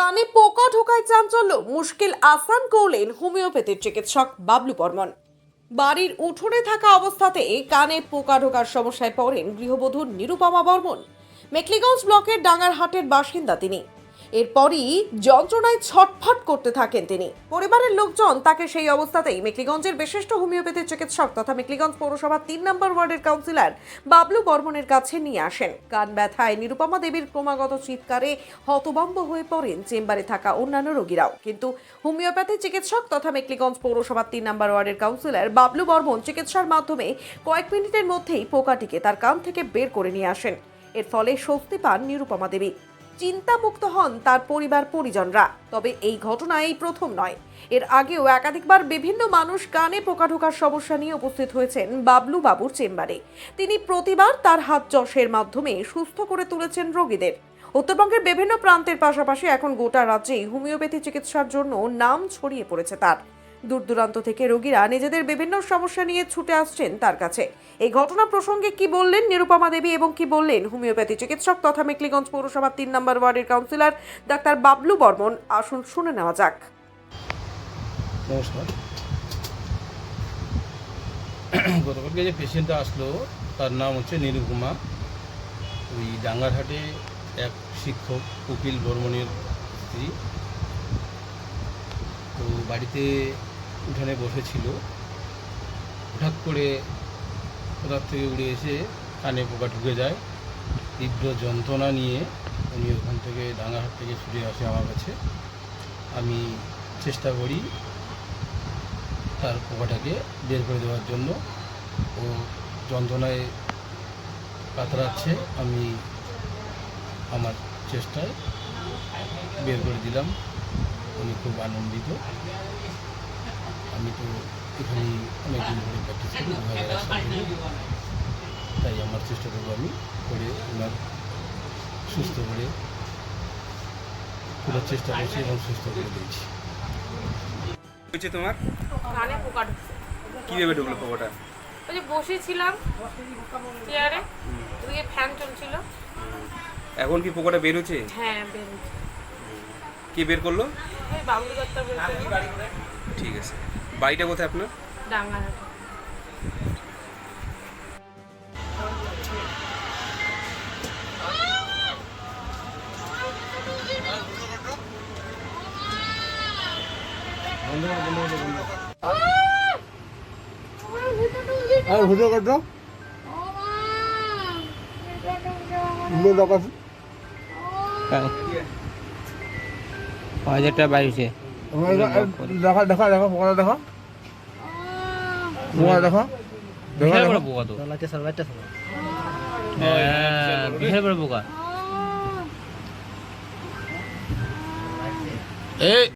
কানে পোকা ঢোকায় চাঞ্চল্য, মুশকিল আসান করলেন হোমিওপ্যাথির চিকিৎসক বাবলু বর্মন। বাড়ির উঠোনে থাকা অবস্থাতে কানে পোকা ঢোকার সমস্যায় পড়েন গৃহবধূ নিরুপমা বর্মন। মেখলিগঞ্জ ব্লকের ডাঙ্গারহাটের বাসিন্দা তিনি। এরপরই যন্ত্রণায় ছটফট করতে থাকেন তিনি। পরিবারের লোকজন তাকে সেই অবস্থাতেই মেখলিগঞ্জের বিশিষ্ট হোমিওপ্যাথি চিকিৎসক তথা মেখলিগঞ্জ পৌরসভার 3 নম্বর ওয়ার্ডের কাউন্সিলর বাবলু বর্মনের কাছে নিয়ে আসেন। কান ব্যথায় নিরুপমা দেবীর ক্রমাগত চিৎকারে হতভম্ব হয়ে পড়েন চেম্বারে থাকা অন্যান্য রোগীরাও। কিন্তু হোমিওপ্যাথি চিকিৎসক তথা মেখলিগঞ্জ পৌরসভার 3 নম্বর ওয়ার্ডের কাউন্সিলর বাবলু বর্মন চিকিৎসার মাধ্যমে কয়েক মিনিটের মধ্যেই পোকাটিকে তার কান থেকে বের করে নিয়ে আসেন। এর ফলে স্বস্তি পান নিরুপমা দেবী। চিন্তামুক্ত হন তার পরিবার পরিজনরা। তবে এই ঘটনা এই প্রথম নয়, এর আগেও একাধিকবার বিভিন্ন মানুষ কানে পোকা ঢোকার সমস্যা নিয়ে উপস্থিত হয়েছেন বাবলু বাবুর চেম্বারে। তিনি প্রতিবার তার হাত যশের মাধ্যমে সুস্থ করে তুলেছেন রোগীদের। উত্তরবঙ্গের বিভিন্ন প্রান্তের পাশাপাশি এখন গোটা রাজ্যেই হোমিওপ্যাথি চিকিৎসার জন্য নাম ছড়িয়ে পড়েছে তার। দূর দূরান্ত থেকে রোগীরা নিজেদের বিভিন্ন সমস্যা নিয়ে ছুটে আসছেন তার কাছে। এই ঘটনা প্রসঙ্গে কি বললেন নিরুপমা দেবী এবং কি বললেন হোমিওপ্যাথি চিকিৎসক তথা মেখলিগঞ্জ পৌরসভার 3 নম্বর ওয়ার্ডের কাউন্সিলর ডাক্তার বাবলু বর্মন, আসুন শুনে নেওয়া যাক। নমস্কার। গতকালকে যে পেশেন্টটা আসলো তার নাম হচ্ছে নিরুপমা। ওই ডাঙ্গারহাটে এক শিক্ষক কপিল বর্মনের স্ত্রী। তো বাড়িতে উঠানে বসেছিল, হঠাৎ করে কোথার থেকে উড়ে এসে কানে পোকা ঢুকে যায়। তীব্র যন্ত্রণা নিয়ে উনি ওখান থেকে ডাঙ্গারহাট থেকে ছুটে আসে আমার কাছে। আমি চেষ্টা করি তার পোকাটাকে বের করে দেওয়ার জন্য। ও যন্ত্রণায় কাতরাচ্ছে, আমি আমার চেষ্টায় বের করে দিলাম। উনি খুব আনন্দিত। আমি তো এখানে অনেকদিন ধরে প্র্যাকটিস করি, 2001 সাল থেকে, তাই আমার চেষ্টা করবো আমি করে ওনার সুস্থ করে পুরো চেষ্টা করছি এবং সুস্থ করে দিয়েছি। হয়েছে তোমার? কানে পোকা ঢুকছে। কিভাবে ঢুকলো পোকাটা? ওই যে বসেছিলাম চেয়ারে, ওদিকে ফ্যান চলছিল। এখন কি পোকাটা বের হচ্ছে? হ্যাঁ, বেরিয়েছে। কে বের করলো? ওই বাবলু দত্তা বেরিয়েছে। ঠিক আছে। বাড়িটা কোথায় আপনার? ডাঙ্গারহাটে। আর ভিডিও করছো হাজারটা বাইরেছে। দেখা দেখা দেখা পোকা দেখা পোকা দেখা বিশাল বড় পোকা তো, বিশাল বড় পোকা।